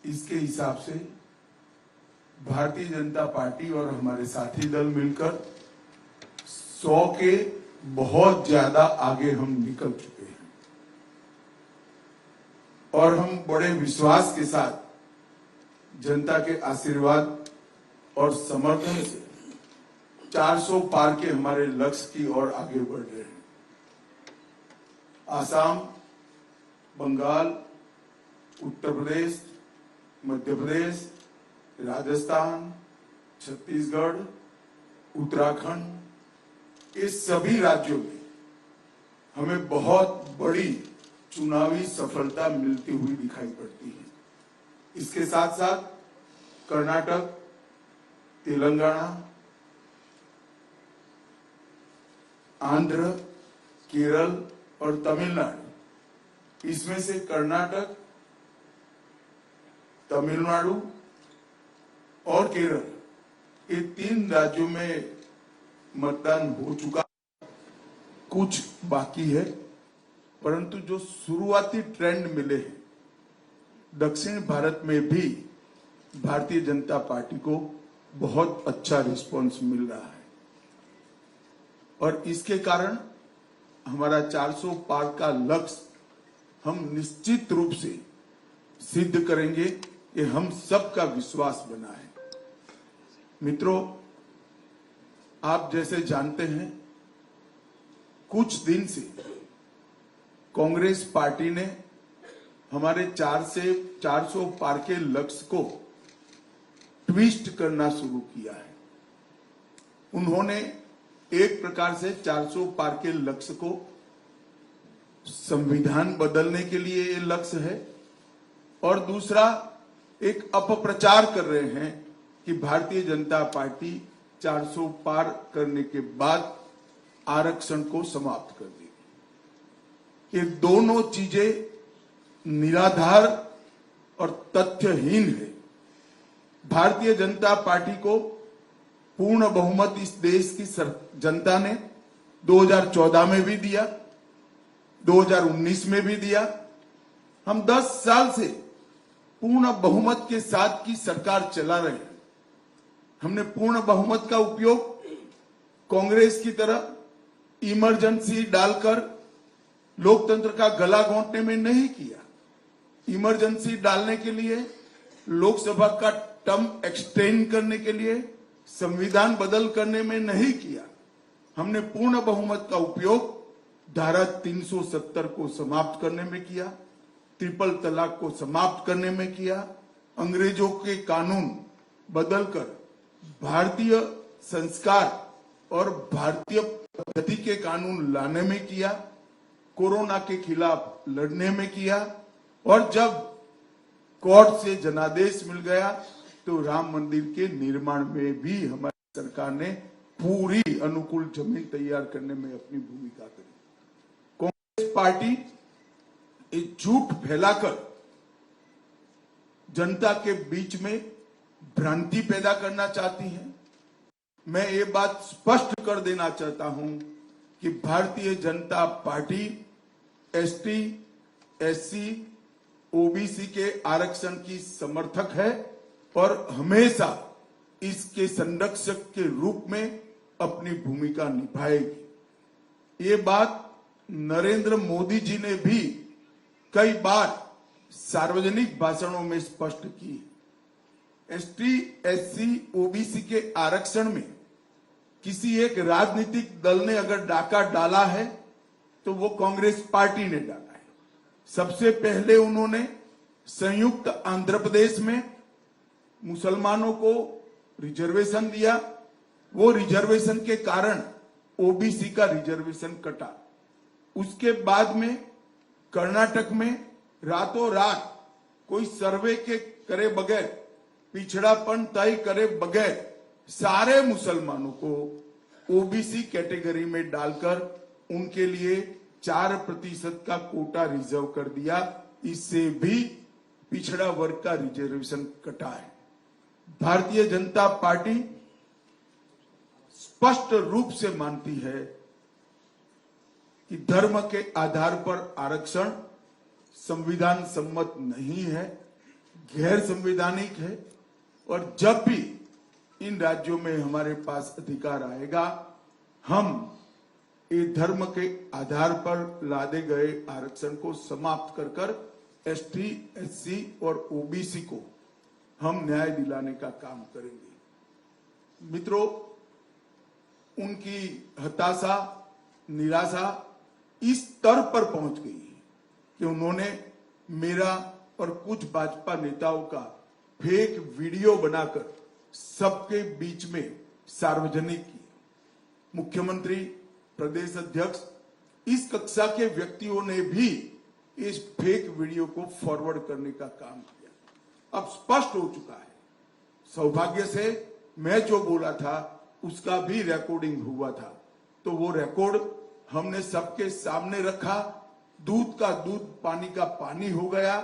इसके हिसाब से भारतीय जनता पार्टी और हमारे साथी दल मिलकर 100 के बहुत ज्यादा आगे हम निकल चुके हैं और हम बड़े विश्वास के साथ जनता के आशीर्वाद और समर्थन से 400 पार के हमारे लक्ष्य की ओर आगे बढ़ रहे हैं। आसाम, बंगाल, उत्तर प्रदेश, मध्य प्रदेश, राजस्थान, छत्तीसगढ़, उत्तराखंड, इस सभी राज्यों में हमें बहुत बड़ी चुनावी सफलता मिलती हुई दिखाई पड़ती है। इसके साथ साथ कर्नाटक, तेलंगाना, आंध्र, केरल और तमिलनाडु, इसमें से कर्नाटक, तमिलनाडु और केरल, ये 3 राज्यों में मतदान हो चुका, कुछ बाकी है, परंतु जो शुरुआती ट्रेंड मिले हैं, दक्षिण भारत में भी भारतीय जनता पार्टी को बहुत अच्छा रिस्पांस मिल रहा है और इसके कारण हमारा 400 पार का लक्ष्य हम निश्चित रूप से सिद्ध करेंगे, ये हम सबका विश्वास बना है। मित्रों, आप जैसे जानते हैं, कुछ दिन से कांग्रेस पार्टी ने हमारे 400 पार के लक्ष्य को ट्विस्ट करना शुरू किया है। उन्होंने एक प्रकार से 400 पार के लक्ष्य को संविधान बदलने के लिए ये लक्ष्य है और दूसरा एक अपप्रचार कर रहे हैं कि भारतीय जनता पार्टी 400 पार करने के बाद आरक्षण को समाप्त कर देगी। ये दोनों चीजें निराधार और तथ्यहीन है। भारतीय जनता पार्टी को पूर्ण बहुमत इस देश की जनता ने 2014 में भी दिया, 2019 में भी दिया। हम 10 साल से पूर्ण बहुमत के साथ की सरकार चला रहे हैं। हमने पूर्ण बहुमत का उपयोग कांग्रेस की तरह इमरजेंसी डालकर लोकतंत्र का गला घोंटने में नहीं किया। इमरजेंसी डालने के लिए, लोकसभा का टर्म एक्सटेंड करने के लिए, संविधान बदल करने में नहीं किया। हमने पूर्ण बहुमत का उपयोग धारा 370 को समाप्त करने में किया, ट्रिपल तलाक को समाप्त करने में किया, अंग्रेजों के कानून बदलकर भारतीय संस्कार और भारतीय पद्धति के कानून लाने में किया, कोरोना के खिलाफ लड़ने में किया और जब कोर्ट से जनादेश मिल गया तो राम मंदिर के निर्माण में भी हमारी सरकार ने पूरी अनुकूल जमीन तैयार करने में अपनी भूमिका करी। कांग्रेस पार्टी एक झूठ फैलाकर जनता के बीच में भ्रांति पैदा करना चाहती है। मैं ये बात स्पष्ट कर देना चाहता हूं कि Bharatiya Janata party ST, SC, OBC के आरक्षण की समर्थक है और हमेशा इसके संरक्षक के रूप में अपनी भूमिका निभाएगी। ये बात नरेंद्र मोदी जी ने भी कई बार सार्वजनिक भाषणों में स्पष्ट की है। एसटी, एससी, ओबीसी के आरक्षण में किसी एक राजनीतिक दल ने अगर डाका डाला है तो वो कांग्रेस पार्टी ने डाला है। सबसे पहले उन्होंने संयुक्त आंध्र प्रदेश में मुसलमानों को रिजर्वेशन दिया। वो रिजर्वेशन के कारण ओबीसी का रिजर्वेशन कटा। उसके बाद में कर्नाटक में रातों रात कोई सर्वे के करे बगैर, पिछड़ापन तय करे बगैर सारे मुसलमानों को ओबीसी कैटेगरी में डालकर उनके लिए 4% का कोटा रिजर्व कर दिया। इससे भी पिछड़ा वर्ग का रिजर्वेशन कटा है। भारतीय जनता पार्टी स्पष्ट रूप से मानती है कि धर्म के आधार पर आरक्षण संविधान सम्मत नहीं है। गैर संवैधानिक है और जब भी इन राज्यों में हमारे पास अधिकार आएगा, हम ये धर्म के आधार पर लादे गए आरक्षण को समाप्त कर कर एसटी, एससी और ओबीसी को हम न्याय दिलाने का काम करेंगे। मित्रों, उनकी हताशा, निराशा इस स्तर पर पहुंच गई है कि उन्होंने मेरा और कुछ भाजपा नेताओं का फेक वीडियो बनाकर सबके बीच में सार्वजनिक किया। मुख्यमंत्री, प्रदेश अध्यक्ष, इस कक्षा के व्यक्तियों ने भी इस फेक वीडियो को फॉरवर्ड करने का काम किया। अब स्पष्ट हो चुका है। सौभाग्य से मैं जो बोला था उसका भी रिकॉर्डिंग हुआ था, तो वो रिकॉर्ड हमने सबके सामने रखा। दूध का दूध, पानी का पानी हो गया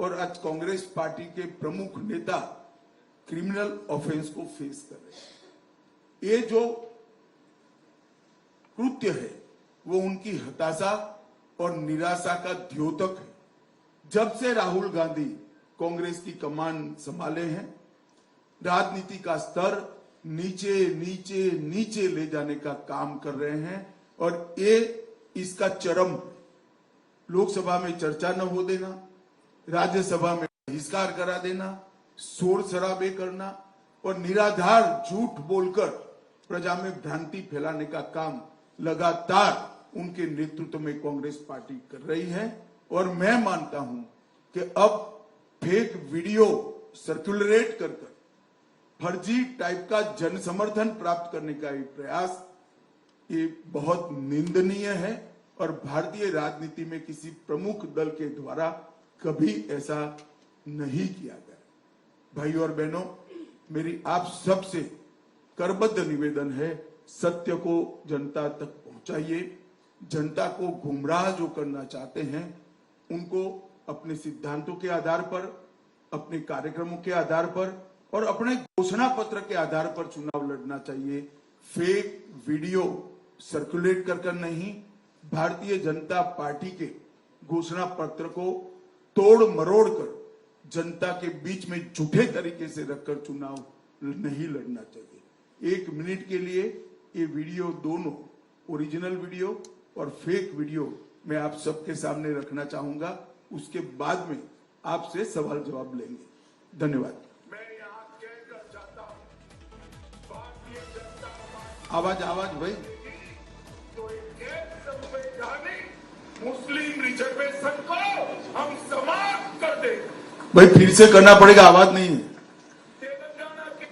और आज कांग्रेस पार्टी के प्रमुख नेता क्रिमिनल ऑफेंस को फेस कर रहे हैं। ये जो कृत्य है वो उनकी हताशा और निराशा का द्योतक है। जब से राहुल गांधी कांग्रेस की कमान संभाले हैं, राजनीति का स्तर नीचे नीचे नीचे ले जाने का काम कर रहे हैं और ये इसका चरम, लोकसभा में चर्चा न हो देना, राज्यसभा में बहिष्कार करा देना, शोर शराबे करना और निराधार झूठ बोलकर प्रजा में भ्रांति फैलाने का काम लगातार उनके नेतृत्व में कांग्रेस पार्टी कर रही है। और मैं मानता हूं कि अब फेक वीडियो सर्कुलेट कर फर्जी टाइप का जन समर्थन प्राप्त करने का ये प्रयास, ये बहुत निंदनीय है और भारतीय राजनीति में किसी प्रमुख दल के द्वारा कभी ऐसा नहीं किया गया। भाई और बहनों, मेरी आप सबसे करबद्ध निवेदन है, सत्य को जनता तक पहुंचाइए। जनता को गुमराह जो करना चाहते हैं उनको अपने सिद्धांतों के आधार पर, अपने कार्यक्रमों के आधार पर और अपने घोषणा पत्र के आधार पर चुनाव लड़ना चाहिए। फेक वीडियो सर्कुलेट कर नहीं, भारतीय जनता पार्टी के घोषणा पत्र को तोड़ मरोड़ कर जनता के बीच में झूठे तरीके से रखकर चुनाव नहीं लड़ना चाहिए। 1 मिनट के लिए ये वीडियो, दोनों ओरिजिनल वीडियो और फेक वीडियो मैं आप सबके सामने रखना चाहूंगा। उसके बाद में आपसे सवाल जवाब लेंगे। धन्यवाद। मैं यहाँ कहकर चाहता हूँ, भारतीय जनता पार्टी आवाज भाई, तो एक गैर संवैधानिक मुस्लिम रिजर्वेशन को हम समाप्त कर दें। भाई फिर से करना पड़ेगा, आवाज नहीं है। तेलंगाना के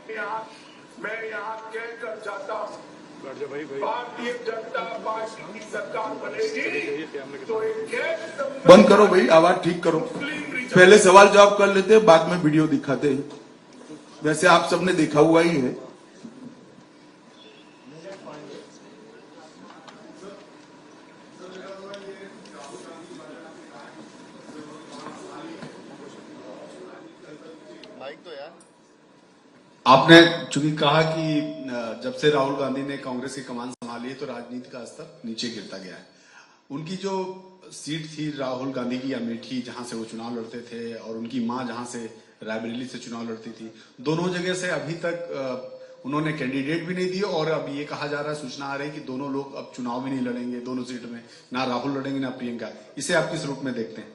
मैं यहाँ कहकर चाहता हूँ, भारतीय जनता पार्टी की सरकार बनेगी तो एक गैर बंद करो भाई, आवाज ठीक करो। पहले सवाल जवाब कर लेते हैं, बाद में वीडियो दिखाते हैं। वैसे आप सबने देखा हुआ ही है। आपने चूंकि कहा कि जब से राहुल गांधी ने कांग्रेस की कमान संभाली है तो राजनीति का स्तर नीचे गिरता गया है। उनकी जो सीट थी राहुल गांधी की अमेठी, जहां से वो चुनाव लड़ते थे, और उनकी मां जहां से रायबरेली से चुनाव लड़ती थी, दोनों जगह से अभी तक उन्होंने कैंडिडेट भी नहीं दिए और अब ये कहा जा रहा है, सूचना आ रही है कि दोनों लोग अब चुनाव भी नहीं लड़ेंगे दोनों सीट में, ना राहुल लड़ेंगे ना प्रियंका। इसे आप किस रूप में देखते हैं?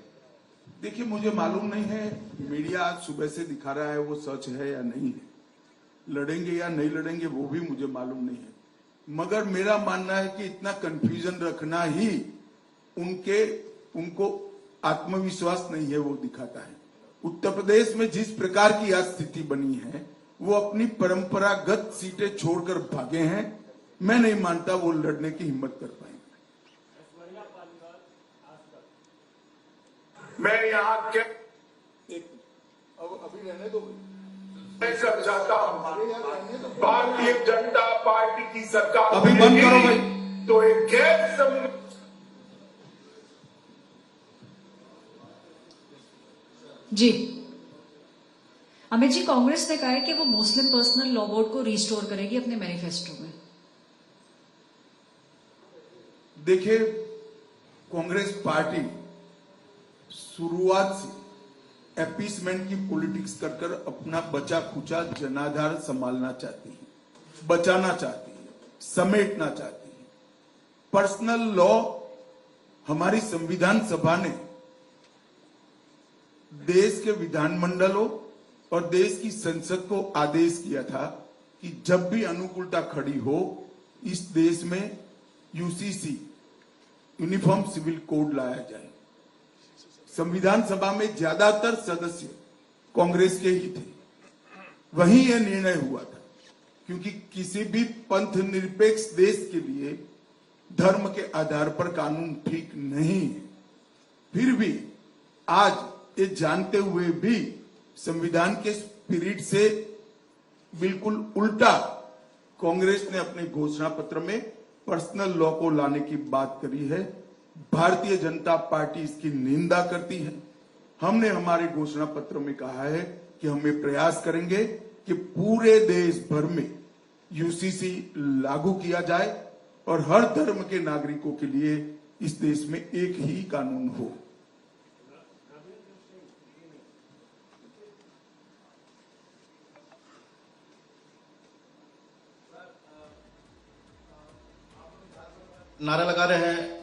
देखिए, मुझे मालूम नहीं है मीडिया आज सुबह से दिखा रहा है वो सच है या नहीं है, लड़ेंगे या नहीं लड़ेंगे वो भी मुझे मालूम नहीं है। मगर मेरा मानना है कि इतना कंफ्यूजन रखना ही उनको आत्मविश्वास नहीं है वो दिखाता है। उत्तर प्रदेश में जिस प्रकार की आज स्थिति बनी है, वो अपनी परंपरागत सीटें छोड़कर भागे हैं। मैं नहीं मानता वो लड़ने की हिम्मत कर पाएंगे। मैं यहाँ अभी रहने दो, मैं चाहता हूँ, भारतीय जनता पार्टी की सरकार अभी बंद करो भाई। तो एक गैर जी अमित जी, कांग्रेस ने कहा है कि वो मुस्लिम पर्सनल लॉ बोर्ड को रिस्टोर करेगी अपने मैनिफेस्टो में। देखिए, कांग्रेस पार्टी शुरुआत से अपीसमेंट की पॉलिटिक्स कर कर अपना बचा खुचा जनाधार संभालना चाहती है, बचाना चाहती है, समेटना चाहती है। पर्सनल लॉ, हमारी संविधान सभा ने देश के विधानमंडलों और देश की संसद को आदेश किया था कि जब भी अनुकूलता खड़ी हो इस देश में यूसीसी, यूनिफॉर्म सिविल कोड लाया जाए। संविधान सभा में ज्यादातर सदस्य कांग्रेस के ही थे, वहीं यह निर्णय हुआ था, क्योंकि किसी भी पंथ निरपेक्ष देश के लिए धर्म के आधार पर कानून ठीक नहीं है। फिर भी आज ये जानते हुए भी संविधान के स्पिरिट से बिल्कुल उल्टा कांग्रेस ने अपने घोषणा पत्र में पर्सनल लॉ को लाने की बात करी है। भारतीय जनता पार्टी इसकी निंदा करती है। हमने हमारे घोषणा पत्र में कहा है कि हम ये प्रयास करेंगे कि पूरे देश भर में यूसीसी लागू किया जाए और हर धर्म के नागरिकों के लिए इस देश में एक ही कानून हो। नारा लगा रहे हैं,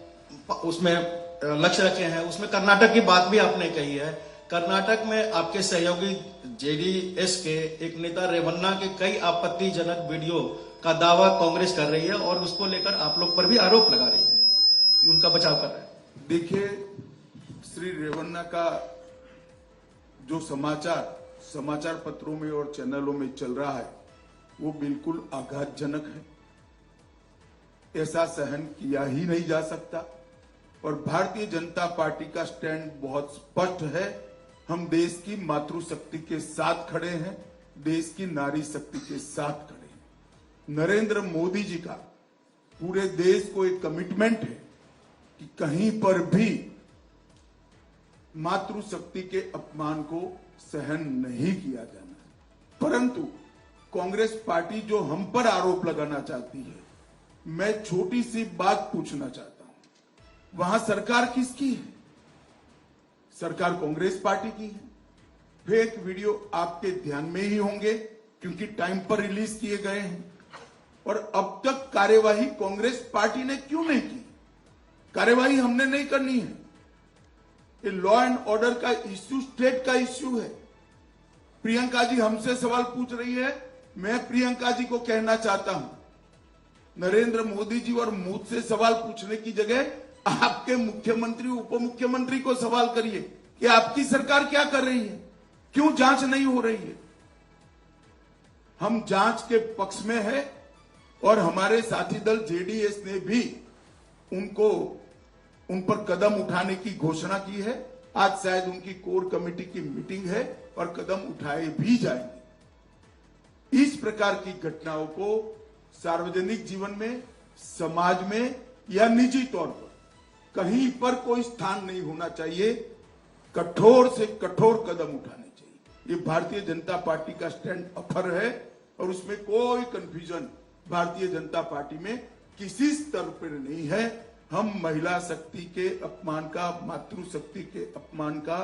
उसमें लक्ष्य रखे हैं, उसमें कर्नाटक की बात भी आपने कही है। कर्नाटक में आपके सहयोगी जेडीएस के एक नेता रेवन्ना के कई आपत्तिजनक वीडियो का दावा कांग्रेस कर रही है और उसको लेकर आप लोग पर भी आरोप लगा रही है कि उनका बचाव कर रहा है। देखिए, श्री रेवन्ना का जो समाचार पत्रों में और चैनलों में चल रहा है वो बिल्कुल आघातजनक है। ऐसा सहन किया ही नहीं जा सकता और भारतीय जनता पार्टी का स्टैंड बहुत स्पष्ट है। हम देश की मातृशक्ति के साथ खड़े हैं, देश की नारी शक्ति के साथ खड़े हैं। नरेंद्र मोदी जी का पूरे देश को एक कमिटमेंट है कि कहीं पर भी मातृशक्ति के अपमान को सहन नहीं किया जाना। परंतु कांग्रेस पार्टी जो हम पर आरोप लगाना चाहती है, मैं छोटी सी बात पूछना चाहता हूं, वहां सरकार किसकी है? सरकार कांग्रेस पार्टी की है। फेक वीडियो आपके ध्यान में ही होंगे क्योंकि टाइम पर रिलीज किए गए हैं। और अब तक कार्यवाही कांग्रेस पार्टी ने क्यों नहीं की? कार्यवाही हमने नहीं करनी है। ये लॉ एंड ऑर्डर का इश्यू स्टेट का इश्यू है। प्रियंका जी हमसे सवाल पूछ रही है, मैं प्रियंका जी को कहना चाहता हूं, नरेंद्र मोदी जी और मुझसे सवाल पूछने की जगह आपके मुख्यमंत्री उप मुख्यमंत्री को सवाल करिए कि आपकी सरकार क्या कर रही है, क्यों जांच नहीं हो रही है। हम जांच के पक्ष में है और हमारे साथी दल जेडीएस ने भी उन पर कदम उठाने की घोषणा की है। आज शायद उनकी कोर कमेटी की मीटिंग है और कदम उठाए भी जाएंगे। इस प्रकार की घटनाओं को सार्वजनिक जीवन में, समाज में या निजी तौर पर कहीं पर कोई स्थान नहीं होना चाहिए। कठोर से कठोर कदम उठाने चाहिए। ये भारतीय जनता पार्टी का स्टैंड अफर है और उसमें कोई कंफ्यूजन भारतीय जनता पार्टी में किसी स्तर पर नहीं है। हम महिला शक्ति के अपमान का, मातृशक्ति के अपमान का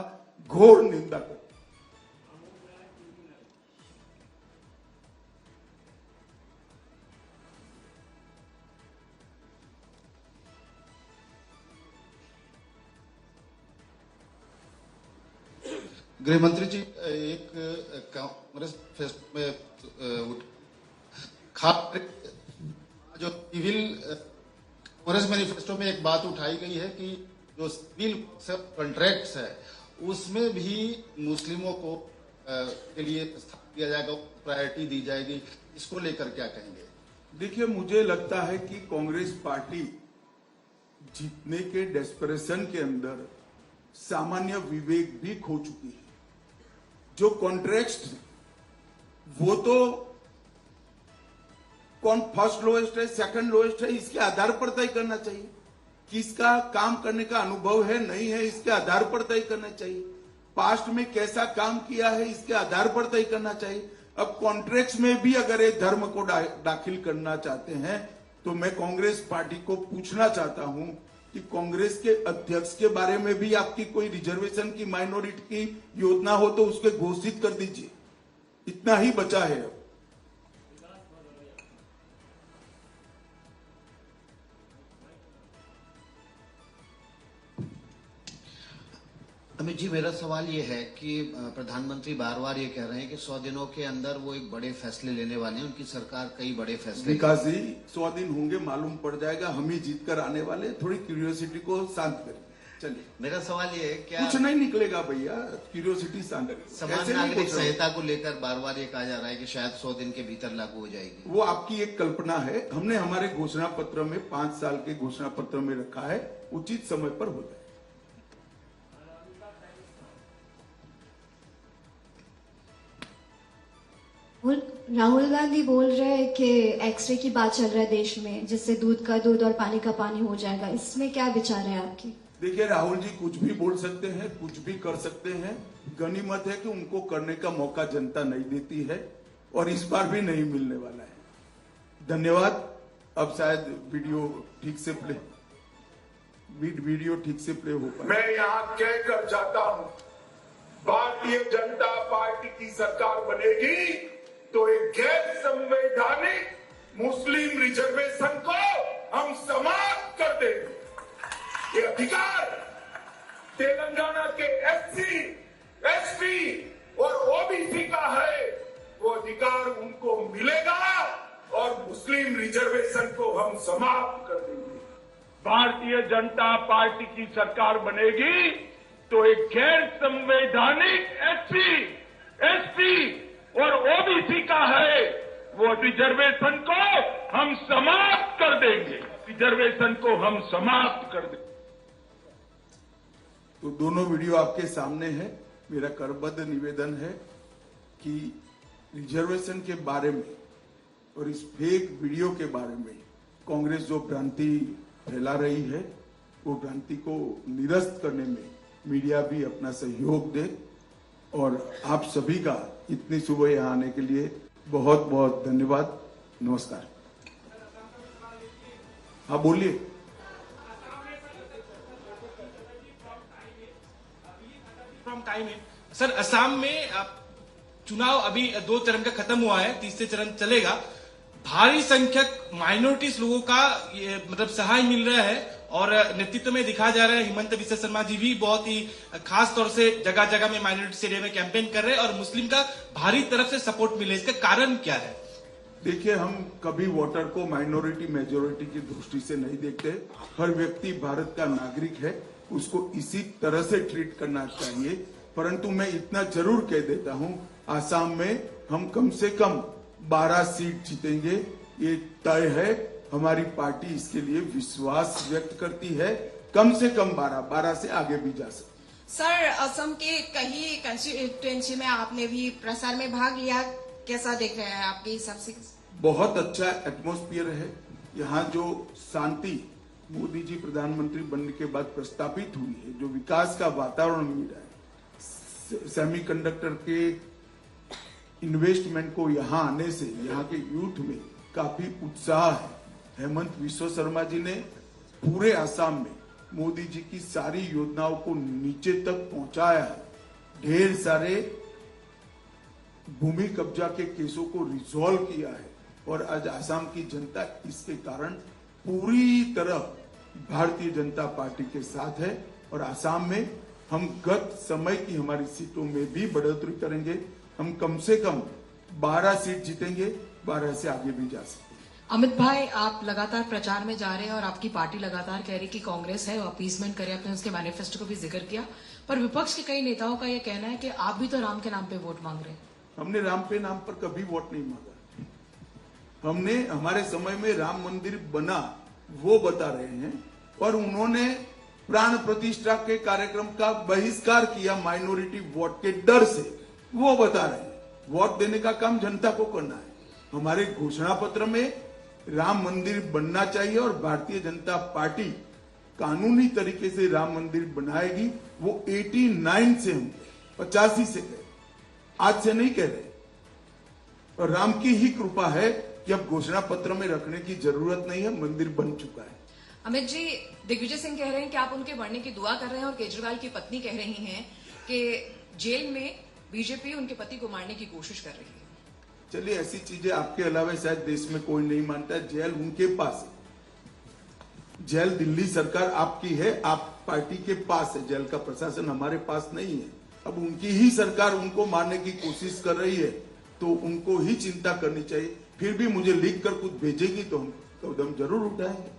घोर निंदा करते हैं। गृह मंत्री जी, एक कांग्रेस में खास जो सिविल कांग्रेस मैनिफेस्टो में एक बात उठाई गई है कि जो सिविल कॉन्ट्रैक्ट्स है उसमें भी मुस्लिमों को के लिए स्थान दिया जाएगा, प्रायोरिटी दी जाएगी। इसको लेकर क्या कहेंगे? देखिए, मुझे लगता है कि कांग्रेस पार्टी जीतने के डेस्परेशन के अंदर सामान्य विवेक भी खो चुकी है। जो कॉन्ट्रैक्ट वो तो कौन फर्स्ट लोएस्ट है, सेकंड लोएस्ट है, इसके आधार पर तय करना चाहिए। किसका काम करने का अनुभव है, नहीं है, इसके आधार पर तय करना चाहिए। पास्ट में कैसा काम किया है, इसके आधार पर तय करना चाहिए। अब कॉन्ट्रैक्ट्स में भी अगर ये धर्म को दाखिल करना चाहते हैं तो मैं कांग्रेस पार्टी को पूछना चाहता हूं कि कांग्रेस के अध्यक्ष के बारे में भी आपकी कोई रिजर्वेशन की माइनॉरिटी की योजना हो तो उसके घोषित कर दीजिए। इतना ही बचा है अब। अमित जी, मेरा सवाल ये है कि प्रधानमंत्री बार बार ये कह रहे हैं कि 100 दिनों के अंदर वो एक बड़े फैसले लेने वाले हैं, उनकी सरकार कई बड़े फैसले। विकास जी, 100 दिन होंगे, मालूम पड़ जाएगा, हम ही जीत कर आने वाले। थोड़ी क्यूरियोसिटी को शांत करें। चलिए, मेरा सवाल ये है, क्या कुछ नहीं निकलेगा भैया, क्यूरियोसिटी शांत करें। समान नागरिक संहिता को लेकर बार बार ये कहा जा रहा है कि शायद 100 दिन के भीतर लागू हो जाएगी? वो आपकी एक कल्पना है। हमने हमारे घोषणा पत्र में 5 साल के घोषणा पत्र में रखा है, उचित समय पर हो जाए। राहुल गांधी बोल रहे हैं कि एक्सरे की बात चल रहा है देश में, जिससे दूध का दूध और पानी का पानी हो जाएगा। इसमें क्या विचार है आपकी? देखिए, राहुल जी कुछ भी बोल सकते हैं, कुछ भी कर सकते हैं। गनीमत है कि उनको करने का मौका जनता नहीं देती है और इस बार भी नहीं मिलने वाला है। धन्यवाद। अब शायद वीडियो ठीक से प्ले हो पाए। मैं यहाँ कहकर जाता हूँ, भारतीय जनता पार्टी की सरकार बनेगी तो एक गैर संवैधानिक मुस्लिम रिजर्वेशन को हम समाप्त कर देंगे। ये अधिकार तेलंगाना के एससी, एसटी और ओबीसी का है, वो अधिकार उनको मिलेगा और मुस्लिम रिजर्वेशन को हम समाप्त कर देंगे। भारतीय जनता पार्टी की सरकार बनेगी तो एक गैर संवैधानिक एससी, एसटी और ओबीसी का है, वो रिजर्वेशन को हम समाप्त कर देंगे। रिजर्वेशन को हम समाप्त कर देंगे। तो दोनों वीडियो आपके सामने है। मेरा करबद्ध निवेदन है कि रिजर्वेशन के बारे में और इस फेक वीडियो के बारे में कांग्रेस जो भ्रांति फैला रही है, वो भ्रांति को निरस्त करने में मीडिया भी अपना सहयोग दे। और आप सभी का इतनी सुबह यहाँ आने के लिए बहुत बहुत धन्यवाद। नमस्कार। हाँ, बोलिए। टाइम है सर। असम में चुनाव अभी 2 चरण का खत्म हुआ है, तीसरे चरण चलेगा। भारी संख्यक माइनॉरिटीज लोगों का ये मतलब सहाय मिल रहा है और नेतृत्व में दिखा जा रहा है। हिमंत बिस्वा शर्मा जी भी बहुत ही खास तौर से जगह जगह में माइनॉरिटी एरिया में कैंपेन कर रहे हैं और मुस्लिम का भारी तरफ से सपोर्ट मिले। इसका कारण क्या है? देखिए, हम कभी वोटर को माइनॉरिटी मेजोरिटी की दृष्टि से नहीं देखते। हर व्यक्ति भारत का नागरिक है, उसको इसी तरह से ट्रीट करना चाहिए। परंतु मैं इतना जरूर कह देता हूं, आसाम में हम कम से कम 12 सीट जीतेंगे, ये तय है। हमारी पार्टी इसके लिए विश्वास व्यक्त करती है। कम से कम 12 से आगे भी जा सकते। सर, असम के कई कंस्टिट्यूएंसी में आपने भी प्रसार में भाग लिया, कैसा देख रहे हैं आपके हिसाब से? बहुत अच्छा एटमॉस्फेयर है यहाँ। जो शांति मोदी जी प्रधानमंत्री बनने के बाद प्रस्तापित हुई है, जो विकास का वातावरण मिल रहा है, सेमीकंडक्टर के इन्वेस्टमेंट को यहाँ आने से यहाँ के यूथ में काफी उत्साह है। हेमंत बिस्वा शर्मा जी ने पूरे असम में मोदी जी की सारी योजनाओं को नीचे तक पहुंचाया है। ढेर सारे भूमि कब्जा के केसों को रिजॉल्व किया है और आज असम की जनता इसके कारण पूरी तरह भारतीय जनता पार्टी के साथ है। और असम में हम गत समय की हमारी सीटों में भी बढ़ोतरी करेंगे। हम कम से कम 12 सीट जीतेंगे, 12 से आगे भी जा सकते हैं। अमित भाई, आप लगातार प्रचार में जा रहे हैं और आपकी पार्टी लगातार कह रही कि कांग्रेस है वो अपीसमेंट करे। आपने उसके मैनिफेस्टो को भी जिक्र किया, पर विपक्ष के कई नेताओं का ये कहना है कि आप भी तो राम के नाम पे वोट मांग रहे हैं। हमने राम पे नाम पर कभी वोट नहीं मांगा। हमने हमारे समय में राम मंदिर बना वो बता रहे हैं और उन्होंने प्राण प्रतिष्ठा के कार्यक्रम का बहिष्कार किया माइनॉरिटी वोट के डर से, वो बता रहे हैं। वोट देने का काम जनता को करना है। हमारे घोषणा पत्र में राम मंदिर बनना चाहिए और भारतीय जनता पार्टी कानूनी तरीके से राम मंदिर बनाएगी। वो 89 से हम 85 से कह, आज से नहीं कह रहे। और राम की ही कृपा है कि अब घोषणा पत्र में रखने की जरूरत नहीं है, मंदिर बन चुका है। अमित जी, दिग्विजय सिंह कह रहे हैं कि आप उनके बढ़ने की दुआ कर रहे हैं और केजरीवाल की पत्नी कह रही हैं कि जेल में बीजेपी उनके पति को मारने की कोशिश कर रही है। चलिए, ऐसी चीजें आपके अलावा शायद देश में कोई नहीं मानता है। जेल उनके पास है, जेल दिल्ली सरकार आपकी है, आप पार्टी के पास है, जेल का प्रशासन हमारे पास नहीं है। अब उनकी ही सरकार उनको मारने की कोशिश कर रही है तो उनको ही चिंता करनी चाहिए। फिर भी मुझे लिख कर कुछ भेजेगी तो हम कदम जरूर उठाएंगे।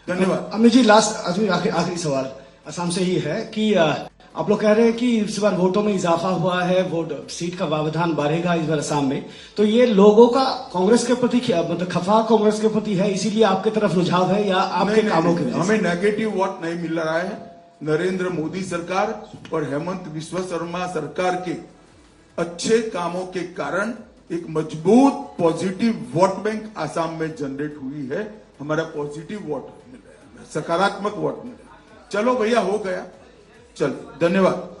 धन्यवाद। अमित जी, लास्ट आखिरी सवाल असम से ही है कि आप लोग कह रहे हैं कि इस बार वोटों में इजाफा हुआ है, वोट सीट का व्यवधान बढ़ेगा इस बार असम में, तो ये लोगों का कांग्रेस के प्रति मतलब खफा कांग्रेस के प्रति है, इसीलिए आपके तरफ रुझाव है या आपके कामों के वजह से? हमें नेगेटिव वोट नहीं मिल रहा है। नरेंद्र मोदी सरकार और हेमंत बिस्वा शर्मा सरकार के अच्छे कामों के कारण एक मजबूत पॉजिटिव वोट बैंक आसाम में जनरेट हुई है। हमारा पॉजिटिव वोट मिल रहा है, सकारात्मक वोट मिल रहा है। चलो भैया, हो गया, चलो, धन्यवाद।